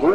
2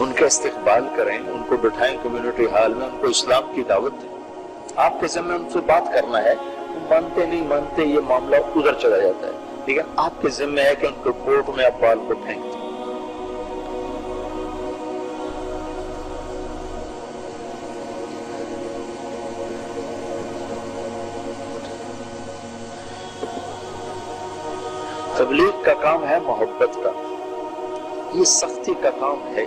ان کا استقبال کریں، ان کو بٹھائیں کمیونٹی ہال میں، ان کو اسلام کی دعوت دیں۔ آپ کے ذمہ ان سے بات کرنا ہے، وہ مانتے نہیں مانتے یہ معاملہ ادھر چلا جاتا ہے، لیکن آپ کے ذمہ ہے کہ ان کو کورٹ میں آپ بال کو پھینک دیں۔ تبلیغ کا کام ہے محبت کا، یہ سختی کا کام ہے۔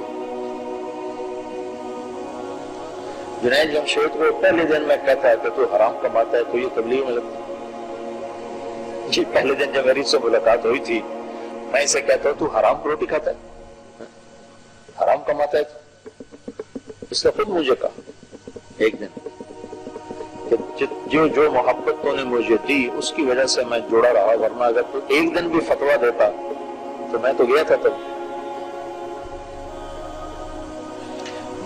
جنید جمشید کو پہلے دن میں کہتا ہے کہ تو حرام کماتا ہے، تو یہ تبلیغ میں لگتا ہے؟ جی پہلے دن جب میری سے ملاقات ہوئی تھی، میں اسے کہتا ہوں تو حرام کی روٹی کھاتا ہے، حرام کماتا ہے؟ اس نے خود مجھے کہا ایک دن کہ جو محبت تو نے مجھے دی اس کی وجہ سے میں جڑا رہا، ورنہ اگر تو ایک دن بھی فتویٰ دیتا تو میں تو گیا تھا۔ تب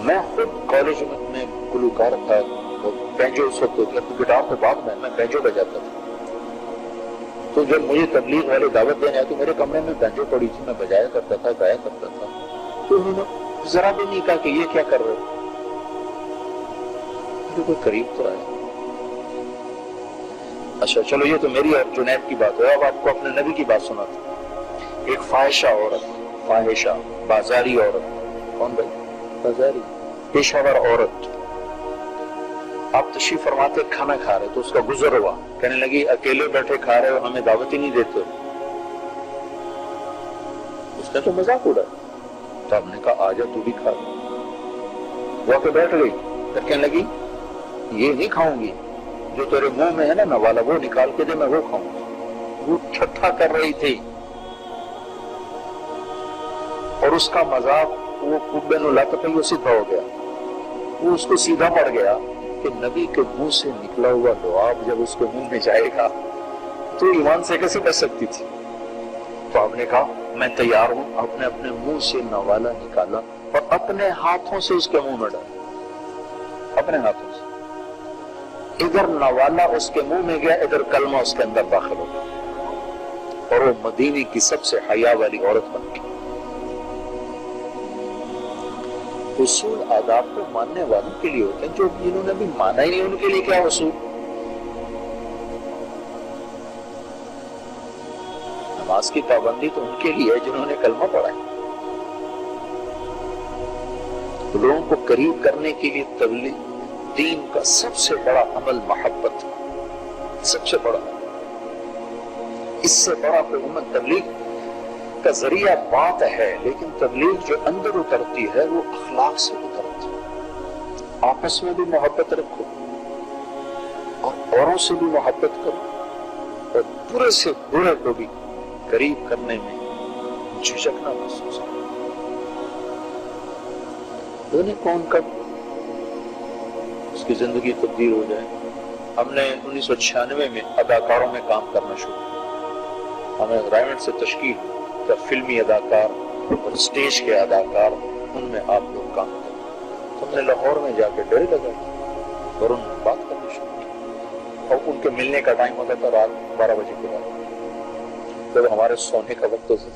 میں خود کالج میں گلوکار تھا، بینجو اس وقت ہوتی ہے، گٹار کے بعد میں بینجو بجاتا تھا، تو جب مجھے تبلیغ والے دعوت دینے آئے تو میرے کمرے میں بینجو پڑی تھی، میں بجایا کرتا تھا، گایا کرتا تھا، تو انہوں نے ذرا بھی نہیں کہا کہ یہ کیا کر رہے ہو، کوئی قریب تو آئے۔ اچھا چلو یہ تو میری اور جنید کی بات ہے، اب آپ کو اپنے نبی کی بات سناتا ہوں۔ ایک فاحشہ عورت، فاحشہ بازاری عورت، کون بھائی؟ بازاری پیشہ ور عورت، آپ تشریف فرماتے کھانا کھا رہے تو اس کا گزر ہوا، کہنے لگی اکیلے بیٹھے کھا رہے ہو، ہمیں دعوت ہی نہیں دیتے۔ اس نے تو مذاق اڑا، تو آپ نے کہا آجا تو بھی کھا لے۔ وہ آ کے بیٹھ گئی، پھر کہنے لگی یہ نہیں کھاؤں گی، جو تیرے منہ میں ہے نا نوالا وہ نکال کے دے، میں وہ کھاؤں گی۔ وہ ٹھٹھا کر رہی تھی اور اس کا مذاق وہ کبے نو لت پئی، وہ سیدھا ہو گیا، وہ اس کو سیدھا پڑ گیا کہ نبی کے منہ سے نکلا ہوا لعاب جب اس کے منہ میں جائے گا تو ایمان سے کیسے بچ سکتی تھی؟ تو آپ نے کہا میں تیار ہوں، آپ نے اپنے منہ سے نوالا نکالا اور اپنے ہاتھوں سے اس کے منہ میں ڈالا، اپنے ہاتھوں سے۔ ادھر نوالا اس کے منہ میں گیا، ادھر کلمہ اس کے اندر داخل ہو گیا، اور وہ مدینے کی سب سے حیا والی عورت بن گئی۔ اصول آداب کو ماننے والوں کے لیے ہوتے ہیں، جو جنہوں نے بھی مانا ہی نہیں ان کے لیے کیا اصول؟ نماز کی پابندی تو ان کے لیے ہے جنہوں نے کلمہ پڑھا ہے۔ لوگوں کو قریب کرنے کے لیے تبلیغ دین کا سب سے بڑا عمل محبت، سب سے بڑا، اس سے بڑا کوئی عمل تبلیغ کا ذریعہ بات ہے، لیکن تبلیغ جو اندر اترتی ہے وہ اخلاق سے اترتی ہے۔ آپس میں بھی محبت رکھو اور اوروں سے بھی محبت کرو، اور برے سے برے کو بھی قریب کرنے میں جھجکنا محسوس کرو۔ دونوں کون کب اس کی زندگی تبدیل ہو جائے۔ ہم نے 1996 میں اداکاروں میں کام کرنا شروع کیا، ہمیں رائمنڈ سے تشکیل کا فلمی اداکار اور اسٹیج کے اداکار، ان میں آپ لوگ کام کریں۔ ہم نے لاہور میں جا کے ڈیرے لگائی اور ان میں بات کرنا شروع کی، اور ان کے ملنے کا ٹائم ہوتا تھا رات 12 بجے کے بعد، جب ہمارے سونے کا وقت ہوتا تھا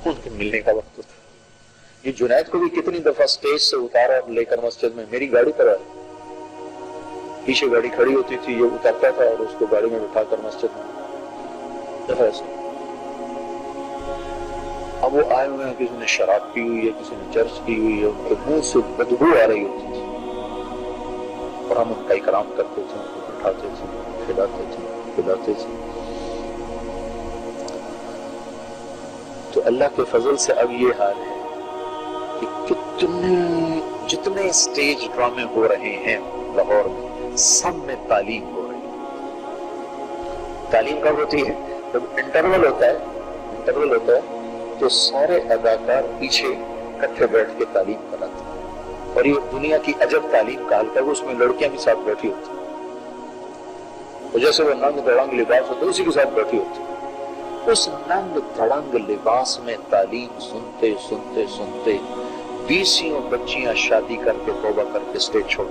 ان کے ملنے کا وقت ہوتا تھا۔ یہ جنید کو بھی کتنی دفعہ اسٹیج سے اتارا اور لے کر مسجد میں میری گاڑی پر آئی، پیچھے گاڑی کھڑی ہوتی تھی، یہ اترتا تھا اور اس کو گاڑی میں بٹھا کر مسجد میں دفعہ ایسے۔ اب وہ آئے ہوئے ہیں، کسی نے شراب پی ہوئی ہے، کسی نے چرس کی ہوئی ہے، ان کے منہ سے بدبو آ رہی ہوتی تھی، اور ہم ان کا اکرام کرتے تھے، ان کو بٹھاتے تھے، کھلاتے تھے۔ تو اللہ کے فضل سے اب یہ حال ہے کہ جتنے اسٹیج ڈرامے ہو رہے ہیں لاہور میں، سب میں تعلیم ہو رہی ہے۔ تعلیم کب ہوتی ہے؟ جب انٹرول ہوتا ہے تو سارے اداکار پیچھے اکٹھے بیٹھ کے تعلیم کراتے ہیں، اور یہ دنیا کی عجب تعلیم کا حلقہ ہے، اس میں لڑکیاں بھی ساتھ بیٹھی ہوتی ہیں، اور جیسے وہ ننگ دڑنگ لباس ہوتا ہے اسی کے ساتھ بیٹھی ہوتی ہے۔ اس ننگ دڑنگ لباس میں تعلیم سنتے سنتے سنتے 20 بچیاں شادی کر کے توبہ کر کے اسٹیج چھوڑ،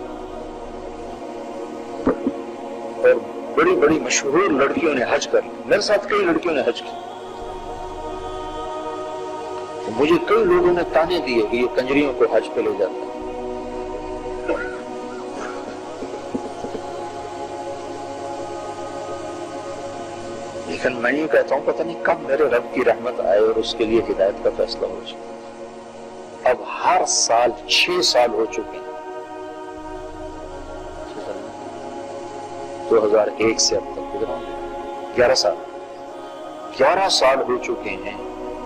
اور بڑی بڑی مشہور لڑکیوں نے حج کر لی، میرے ساتھ کئی لڑکیوں نے حج کی۔ مجھے کئی لوگوں نے تانے دیے کہ یہ کنجریوں کو حج پہ لے جاتا ہے. لیکن میں یہ کہتا ہوں پتہ نہیں کب میرے رب کی رحمت آئے اور اس کے لیے ہدایت کا فیصلہ ہو جائے. اب ہر سال 6 سال ہو چکے ہیں 2001 سے اب تک 11 سال ہو چکے ہیں.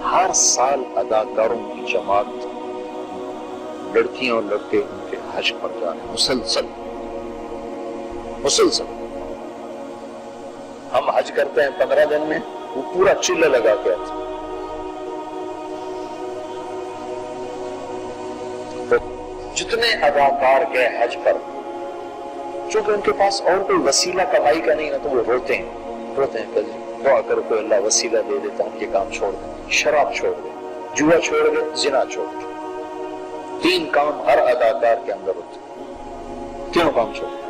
ہر سال اداکاروں کی جماعت لڑکیاں اور لڑکے ان کے حج پر جا رہے ہیں مسلسل. ہم حج کرتے ہیں 15 دن میں، وہ پورا چولہا لگا کے آتے ہیں. تو جتنے اداکار گئے حج پر، چونکہ ان کے پاس اور کوئی وسیلہ کمائی کا نہیں ہے تو وہ روتے ہیں کہ دعا کرو کہ اللہ وسیلہ دے دیتا ہم یہ کام چھوڑ دیں، شراب چھوڑ دیں، جوا چھوڑ دیں، زنا چھوڑ دیں. 3 کام ہر اداکار کے اندر ہوتے ہیں. 3 کام چھوڑ دیں.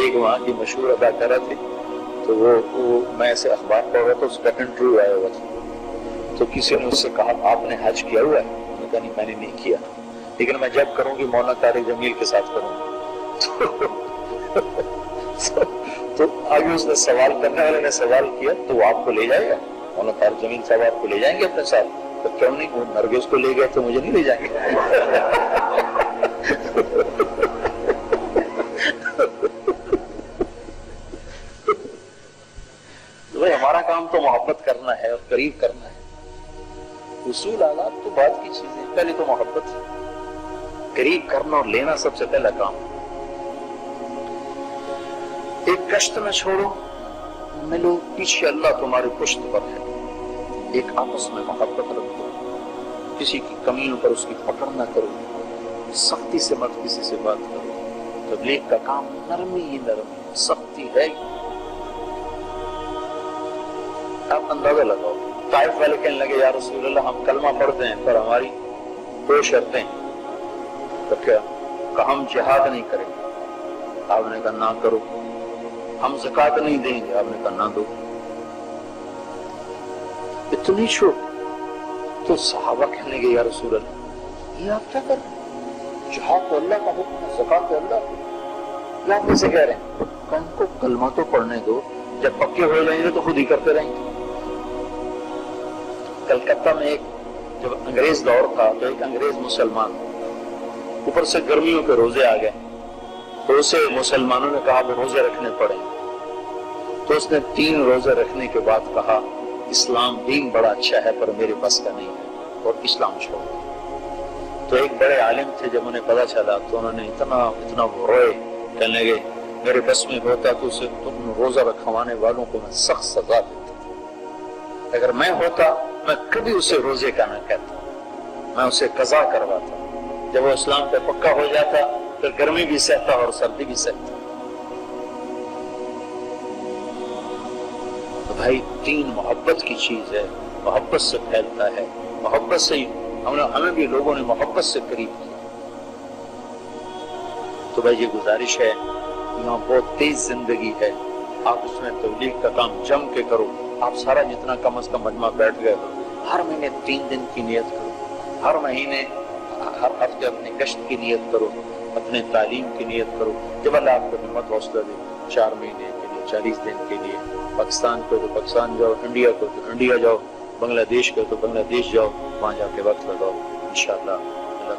ایک وہاں کی مشہور اداکارہ تھی، تو وہ میں ایسے اخبار پڑھ رہا تھا، اس کا انٹرویو آیا ہوا تھا. تو کسی نے اس سے کہا آپ نے حج کیا ہوا ہے؟ انہوں نے کہا نہیں میں نے نہیں کیا، لیکن میں جب کروں گی مولانا طارق جمیل کے ساتھ کروں گی. تو آگے اس نے سوال کرنے والے نے سوال کیا تو وہ آپ کو لے جائے گا؟ مولانا طارق جمیل صاحب آپ کو لے جائیں گے اپنے ساتھ؟ تو کیوں نہیں، وہ نرگس کو لے گئے تو مجھے نہیں لے جائیں گے؟ ہمارا کام تو محبت کرنا ہے اور قریب کرنا ہے. اصول آلات تو بعد کی چیزیں، پہلے تو محبت قریب کرنا اور لینا سب سے پہلا کام. ایک کشت نہ چھوڑو، ملو پیچھے اللہ تمہارے پشت پر ہے. ایک آپس میں محبت رکھو، کسی کی کمیوں پر اس کی پکڑ نہ کرو، سختی سے مت کسی سے بات کرو. تبلیغ کا کام نرمی ہی نرمی، سختی ہے. آپ اندازہ لگاؤ، طائف والے کہنے لگے یا رسول اللہ ہم کلمہ پڑھتے ہیں پر ہماری 2 شرطیں. تو کیا کہ ہم جہاد نہیں کریں گے. آپ نے کہا نہ کرو. ہم زکوٰۃ نہیں دیں گے. آپ نے کہا نہ دو. اتنی چھوٹ. تو صحابہ کہنے لگے یا رسول اللہ یہ آپ کیا کر رہے ہیں؟ جہاد تو اللہ کا حکم ہے، زکوٰۃ تو اللہ کو. یہ آپ کیسے کہہ رہے ہیں؟ کہ ان کو کلمہ تو پڑھنے دو، جب پکے ہو جائیں گے تو خود ہی کرتے رہیں گے. کلکتہ میں ایک جب انگریز دور تھا تو ایک انگریز مسلمان، اوپر سے گرمیوں کے روزے آ گئے تو اسے مسلمانوں نے کہا وہ روزے رکھنے پڑیں. تو اس نے 3 روزے رکھنے کے بعد کہا اسلام دین بڑا اچھا ہے پر میرے بس کا نہیں ہے، اور اسلام چھوڑ. تو ایک بڑے عالم تھے، جب انہیں پتا چلا تو انہوں نے اتنا وہ روئے، کہنے لگے میرے بس میں ہوتا تو اسے تم روزہ رکھوانے والوں کو میں سخت سزا دیتا. اگر میں ہوتا میں کبھی اسے روزے کا نہ کہتا، میں اسے قضا کرواتا. جب وہ اسلام پہ پکا ہو جاتا پھر گرمی بھی سہتا اور سردی بھی سہتا. تو بھائی دین محبت کی چیز ہے، محبت سے پھیلتا ہے. محبت سے ہی ہمیں بھی لوگوں نے محبت سے قریب کیا. تو بھائی یہ گزارش ہے، یہاں بہت تیز زندگی ہے، آپ اس میں تبلیغ کا کام جم کے کرو. آپ سارا جتنا کم از کم مجمع بیٹھ گئے ہو، ہر مہینے 3 دن کی نیت کرو، ہر مہینے ہر ہفتے اپنے گشت کی نیت کرو، اپنے تعلیم کی نیت کرو. جب اللہ آپ کو ہمت حوصلہ دے 4 مہینے کے لیے، 40 دن کے لیے، پاکستان کو تو پاکستان جاؤ، انڈیا کو تو انڈیا جاؤ، بنگلہ دیش کو تو بنگلہ دیش جاؤ، وہاں جا کے وقت لگاؤ. انشاءاللہ